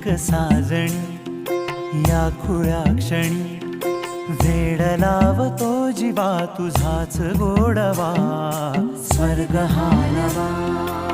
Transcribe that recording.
एक साजणी या खुळ्या क्षणी वेड लावतो जीवा तुझाच गोडवा स्वर्ग हा नवा